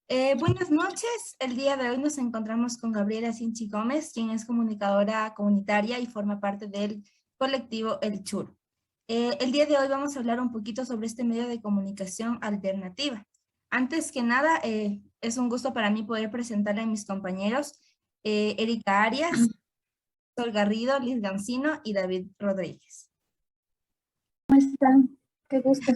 Buenas noches. El día de hoy nos encontramos con Gabriela Sinchi Gómez, quien es comunicadora comunitaria y forma parte del colectivo El Chur. El día de hoy vamos a hablar un poquito sobre este medio de comunicación alternativa. Antes que nada, es un gusto para mí poder presentarle a mis compañeros Erika Arias, Sol Garrido, Liz Gancino y David Rodríguez. ¿Cómo están? Qué gusto.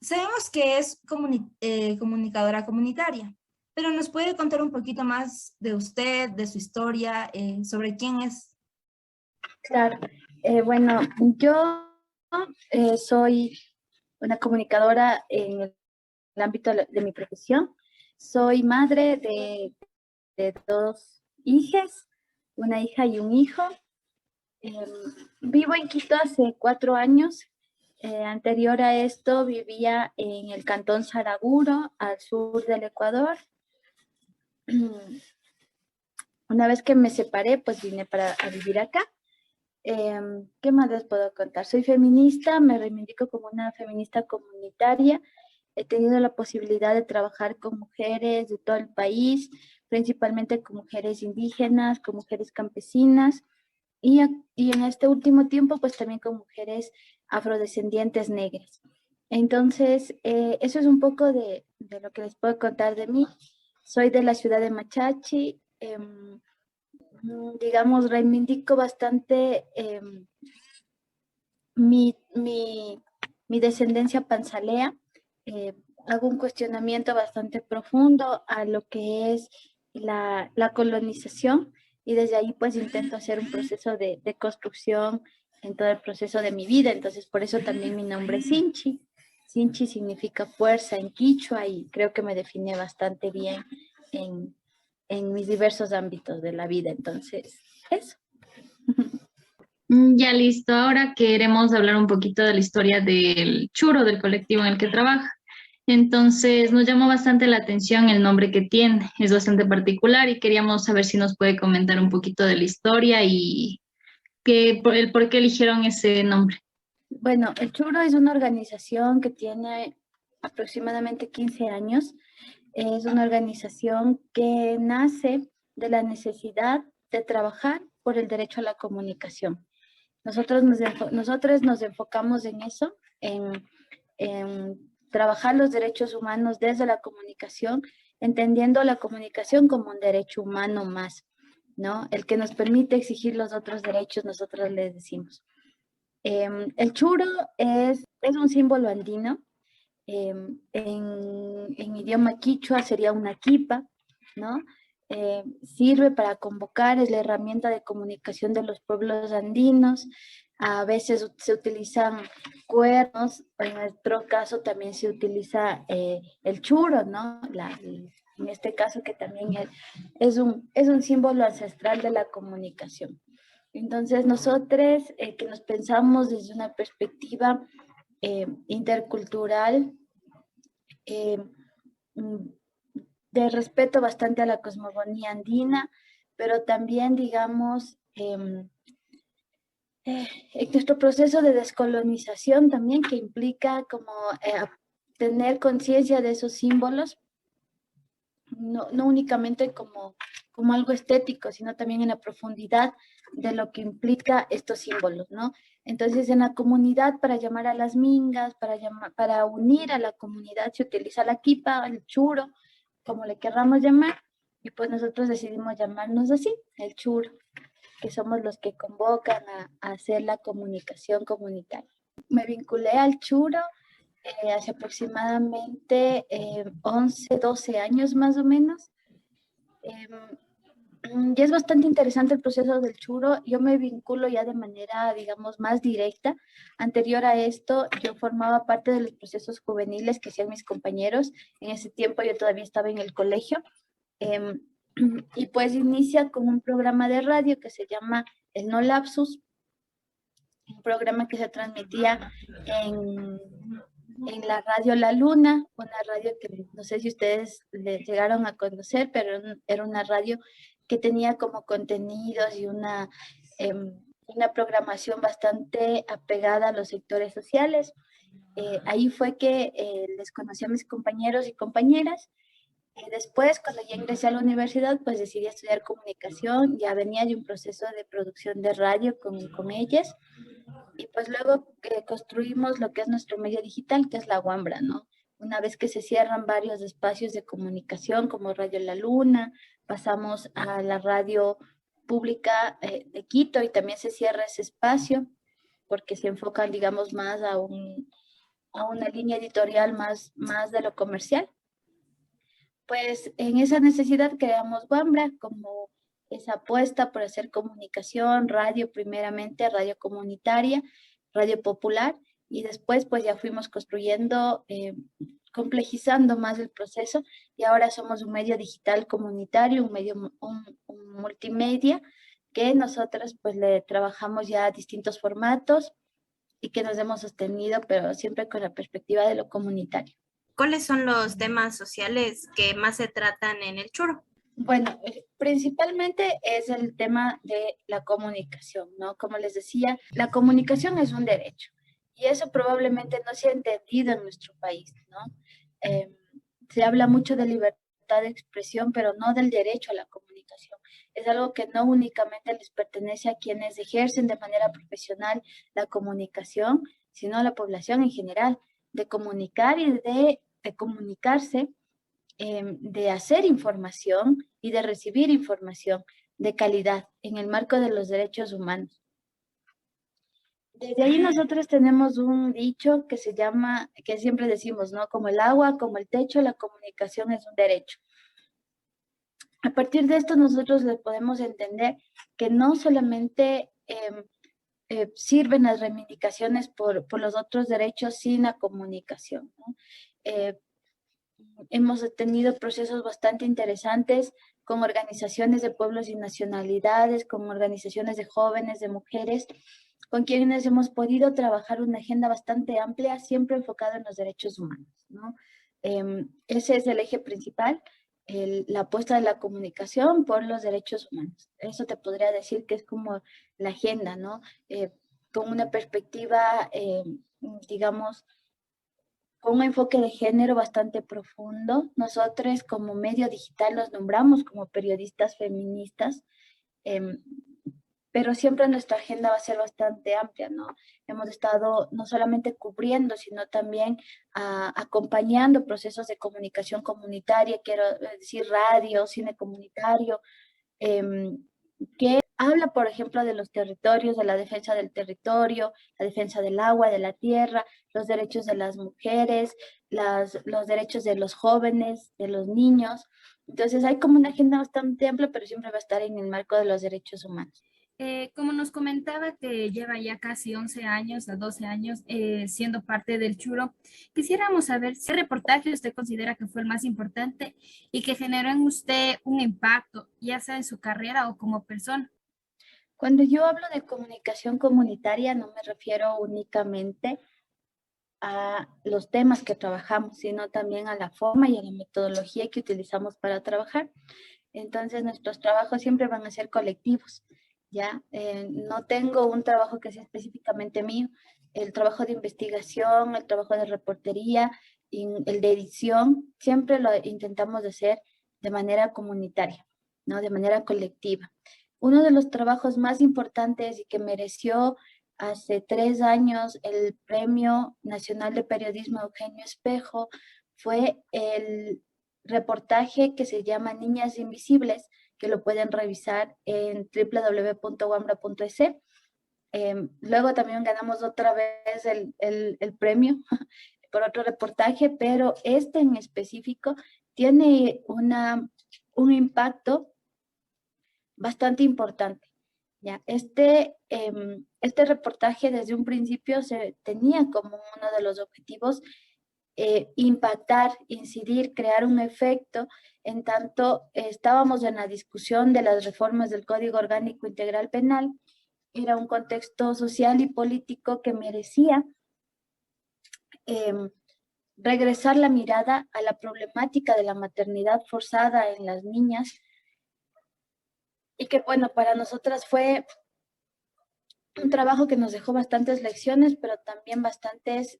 Sabemos que es comunicadora comunitaria, pero ¿nos puede contar un poquito más de usted, de su historia, sobre quién es? Claro. Bueno, yo soy una comunicadora en el ámbito de mi profesión. Soy madre de dos hijas, una hija y un hijo. Vivo en Quito hace 4 años. Anterior a esto vivía en el cantón Saraguro, al sur del Ecuador. Una vez que me separé, pues vine a vivir acá. ¿Qué más les puedo contar? Soy feminista, me reivindico como una feminista comunitaria. He tenido la posibilidad de trabajar con mujeres de todo el país, principalmente con mujeres indígenas, con mujeres campesinas y en este último tiempo pues también con mujeres afrodescendientes negras. Entonces, eso es un poco de lo que les puedo contar de mí. Soy de la ciudad de Machachi. Digamos, reivindico bastante mi descendencia panzalea. Hago un cuestionamiento bastante profundo a lo que es la colonización y desde ahí pues intento hacer un proceso de construcción en todo el proceso de mi vida. Entonces por eso también mi nombre es Sinchi. Sinchi significa fuerza en quichua y creo que me define bastante bien en, en mis diversos ámbitos de la vida. Entonces, eso. Ya listo, ahora queremos hablar un poquito de la historia del churo, del colectivo en el que trabaja. Entonces, nos llamó bastante la atención el nombre que tiene, es bastante particular y queríamos saber si nos puede comentar un poquito de la historia y el por qué eligieron ese nombre. Bueno, el Churo es una organización que tiene aproximadamente 15 años. Es una organización que nace de la necesidad de trabajar por el derecho a la comunicación. Nosotros nos enfocamos en eso, en trabajar los derechos humanos desde la comunicación, entendiendo la comunicación como un derecho humano más, ¿no? El que nos permite exigir los otros derechos, nosotros les decimos. El churo es un símbolo andino. En idioma quichua sería una quipa, ¿no? Sirve para convocar, es la herramienta de comunicación de los pueblos andinos. A veces se utilizan cuernos, en nuestro caso también se utiliza el churo, ¿no? En este caso que también es un símbolo ancestral de la comunicación. Entonces nosotros que nos pensamos desde una perspectiva intercultural, eh, de respeto bastante a la cosmogonía andina, pero también, digamos, en nuestro proceso de descolonización también, que implica como tener conciencia de esos símbolos, no únicamente como algo estético, sino también en la profundidad de lo que implica estos símbolos, ¿no? Entonces, en la comunidad, para llamar a las mingas, para unir a la comunidad, se utiliza la quipa, el churo, como le querramos llamar, y pues nosotros decidimos llamarnos así, el churo, que somos los que convocan a hacer la comunicación comunitaria. Me vinculé al churo hace aproximadamente 11, 12 años más o menos. Y es bastante interesante el proceso del churo. Yo me vinculo ya de manera, digamos, más directa. Anterior a esto, yo formaba parte de los procesos juveniles que hacían mis compañeros. En ese tiempo yo todavía estaba en el colegio. Y pues inicia con un programa de radio que se llama El No Lapsus, un programa que se transmitía en la radio La Luna, una radio que no sé si ustedes le llegaron a conocer, pero era una radio que tenía como contenidos y una programación bastante apegada a los sectores sociales. Ahí fue que les conocí a mis compañeros y compañeras. Después, cuando ya ingresé a la universidad, pues decidí estudiar comunicación. Ya venía de un proceso de producción de radio con ellas. Y pues luego construimos lo que es nuestro medio digital, que es la Wambra, ¿no? Una vez que se cierran varios espacios de comunicación, como Radio La Luna, pasamos a la radio pública de Quito y también se cierra ese espacio porque se enfocan, digamos, más a una línea editorial más de lo comercial. Pues en esa necesidad creamos Wambra como esa apuesta por hacer comunicación, radio primeramente, radio comunitaria, radio popular, y después pues ya fuimos construyendo, complejizando más el proceso, y ahora somos un medio digital comunitario, un multimedia, que nosotros pues le trabajamos ya a distintos formatos y que nos hemos sostenido, pero siempre con la perspectiva de lo comunitario. ¿Cuáles son los temas sociales que más se tratan en el churo? Bueno, principalmente es el tema de la comunicación, ¿no? Como les decía, la comunicación es un derecho y eso probablemente no se ha entendido en nuestro país, ¿no? Se habla mucho de libertad de expresión, pero no del derecho a la comunicación. Es algo que no únicamente les pertenece a quienes ejercen de manera profesional la comunicación, sino a la población en general, de comunicar y de comunicarse, de hacer información y de recibir información de calidad en el marco de los derechos humanos. Desde ahí nosotros tenemos un dicho que se llama, que siempre decimos, ¿no? Como el agua, como el techo, la comunicación es un derecho. A partir de esto nosotros le podemos entender que no solamente sirven las reivindicaciones por los otros derechos sin la comunicación, ¿no? Hemos tenido procesos bastante interesantes con organizaciones de pueblos y nacionalidades, con organizaciones de jóvenes, de mujeres, con quienes hemos podido trabajar una agenda bastante amplia, siempre enfocada en los derechos humanos, ¿no? Ese es el eje principal, la apuesta de la comunicación por los derechos humanos. Eso te podría decir que es como la agenda, ¿no? Con una perspectiva, digamos, con un enfoque de género bastante profundo. Nosotros como medio digital nos nombramos como periodistas feministas, pero siempre nuestra agenda va a ser bastante amplia, ¿no? Hemos estado no solamente cubriendo, sino también acompañando procesos de comunicación comunitaria, quiero decir radio, cine comunitario, que habla, por ejemplo, de los territorios, de la defensa del territorio, la defensa del agua, de la tierra, los derechos de las mujeres, los derechos de los jóvenes, de los niños. Entonces hay como una agenda bastante amplia, pero siempre va a estar en el marco de los derechos humanos. Como nos comentaba que lleva ya casi 11 años a 12 años siendo parte del churo, quisiéramos saber qué reportaje usted considera que fue el más importante y que generó en usted un impacto, ya sea en su carrera o como persona. Cuando yo hablo de comunicación comunitaria, no me refiero únicamente a los temas que trabajamos, sino también a la forma y a la metodología que utilizamos para trabajar. Entonces, nuestros trabajos siempre van a ser colectivos, ¿ya? No tengo un trabajo que sea específicamente mío. El trabajo de investigación, el trabajo de reportería, el de edición, siempre lo intentamos hacer de manera comunitaria, ¿no? De manera colectiva. Uno de los trabajos más importantes y que mereció hace 3 años el Premio Nacional de Periodismo Eugenio Espejo fue el reportaje que se llama Niñas Invisibles, que lo pueden revisar en www.wambra.es. Luego también ganamos otra vez el premio por otro reportaje, pero este en específico tiene un impacto bastante importante. ¿Ya? Este reportaje desde un principio se tenía como uno de los objetivos impactar, incidir, crear un efecto, en tanto estábamos en la discusión de las reformas del Código Orgánico Integral Penal. Era un contexto social y político que merecía regresar la mirada a la problemática de la maternidad forzada en las niñas, y que bueno, para nosotras fue un trabajo que nos dejó bastantes lecciones, pero también bastantes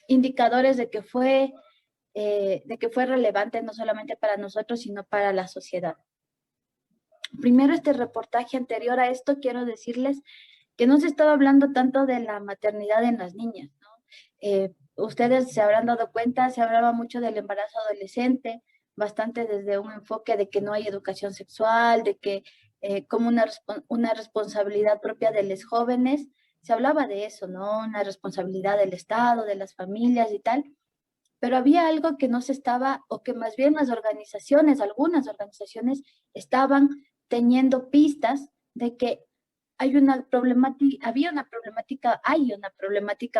indicadores de que fue relevante no solamente para nosotros, sino para la sociedad. Primero, este reportaje anterior a esto, quiero decirles que no se estaba hablando tanto de la maternidad en las niñas, ¿no? Ustedes se habrán dado cuenta, se hablaba mucho del embarazo adolescente, bastante desde un enfoque de que no hay educación sexual, de que como una responsabilidad propia de los jóvenes, se hablaba de eso, ¿no? Una responsabilidad del Estado, de las familias y tal, pero había algo que no se estaba, o que más bien las organizaciones, algunas organizaciones, estaban teniendo pistas de que hay una problemática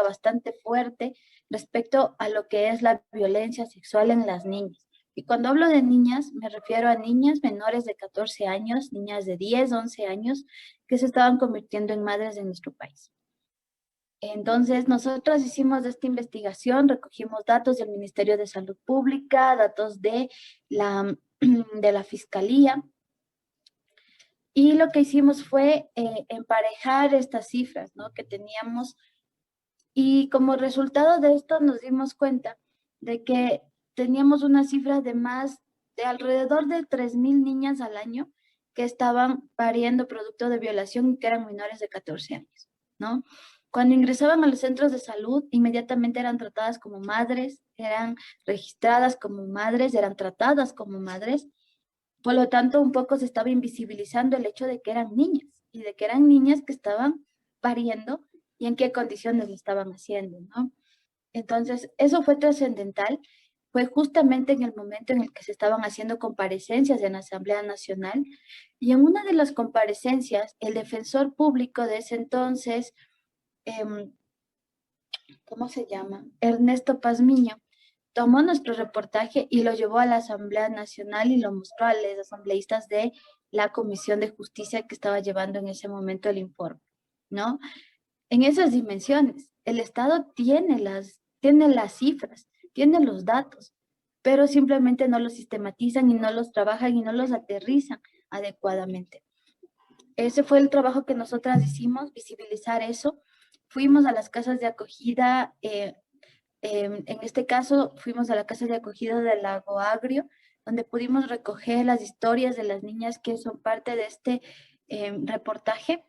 bastante fuerte respecto a lo que es la violencia sexual en las niñas. Y cuando hablo de niñas, me refiero a niñas menores de 14 años, niñas de 10, 11 años, que se estaban convirtiendo en madres de nuestro país. Entonces, nosotros hicimos esta investigación, recogimos datos del Ministerio de Salud Pública, datos de la Fiscalía, y lo que hicimos fue emparejar estas cifras, ¿no?, que teníamos, y como resultado de esto nos dimos cuenta de que teníamos una cifra de alrededor de 3,000 niñas al año que estaban pariendo producto de violación y que eran menores de 14 años, ¿no? Cuando ingresaban a los centros de salud, inmediatamente eran tratadas como madres, eran registradas como madres, eran tratadas como madres. Por lo tanto, un poco se estaba invisibilizando el hecho de que eran niñas y de que eran niñas que estaban pariendo y en qué condiciones lo estaban haciendo, ¿no? Entonces, eso fue trascendental. Fue justamente en el momento en el que se estaban haciendo comparecencias en la Asamblea Nacional, y en una de las comparecencias, el defensor público de ese entonces, ¿cómo se llama? Ernesto Pazmiño, tomó nuestro reportaje y lo llevó a la Asamblea Nacional y lo mostró a los asambleístas de la Comisión de Justicia que estaba llevando en ese momento el informe, ¿no? En esas dimensiones, el Estado tiene las cifras, tiene los datos, pero simplemente no los sistematizan y no los trabajan y no los aterrizan adecuadamente. Ese fue el trabajo que nosotras hicimos, visibilizar eso. Fuimos a las casas de acogida, en este caso fuimos a la casa de acogida del Lago Agrio, donde pudimos recoger las historias de las niñas que son parte de este reportaje.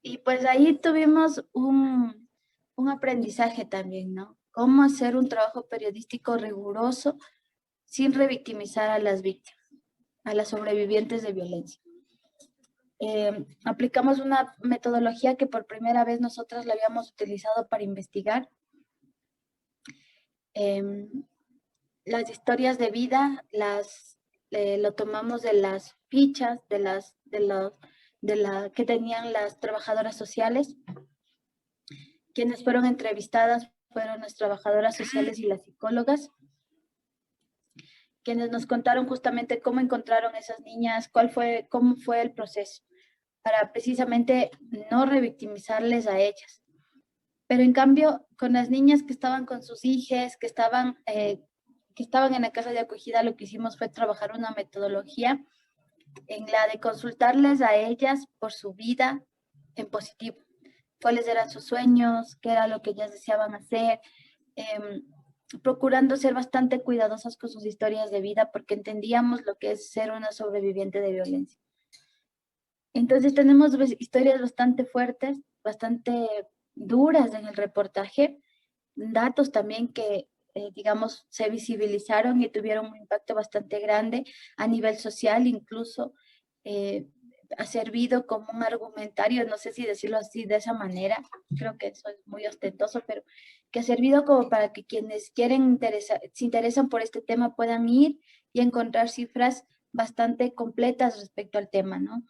Y pues ahí tuvimos un aprendizaje también, ¿no? Cómo hacer un trabajo periodístico riguroso sin revictimizar a las víctimas, a las sobrevivientes de violencia. Aplicamos una metodología que por primera vez nosotras la habíamos utilizado para investigar. Las historias de vida lo tomamos de las fichas que tenían las trabajadoras sociales. Quienes fueron entrevistadas fueron las trabajadoras sociales y las psicólogas, quienes nos contaron justamente cómo encontraron esas niñas, cómo fue el proceso, para precisamente no revictimizarles a ellas. Pero en cambio, con las niñas que estaban con sus hijas, que estaban en la casa de acogida, lo que hicimos fue trabajar una metodología en la de consultarles a ellas por su vida en positivo. Cuáles eran sus sueños, qué era lo que ellas deseaban hacer, procurando ser bastante cuidadosas con sus historias de vida, porque entendíamos lo que es ser una sobreviviente de violencia. Entonces tenemos historias bastante fuertes, bastante duras en el reportaje, datos también que, digamos, se visibilizaron y tuvieron un impacto bastante grande a nivel social, incluso ha servido como un argumentario, no sé si decirlo así de esa manera, creo que eso es muy ostentoso, pero que ha servido como para que quienes se interesan por este tema puedan ir y encontrar cifras bastante completas respecto al tema, ¿no?